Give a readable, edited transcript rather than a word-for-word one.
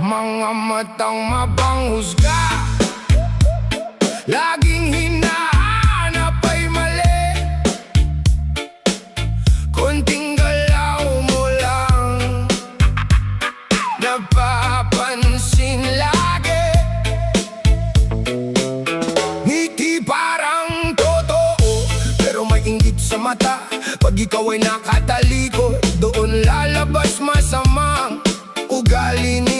Mga matang mapanghusga, laging hinahanap ay mali. Konting galaw mo lang napapansin lagi. Ngiti parang totoo, pero may inggit sa mata. Pag ikaw ay nakatalikod, doon lalabas masamang ugali niya.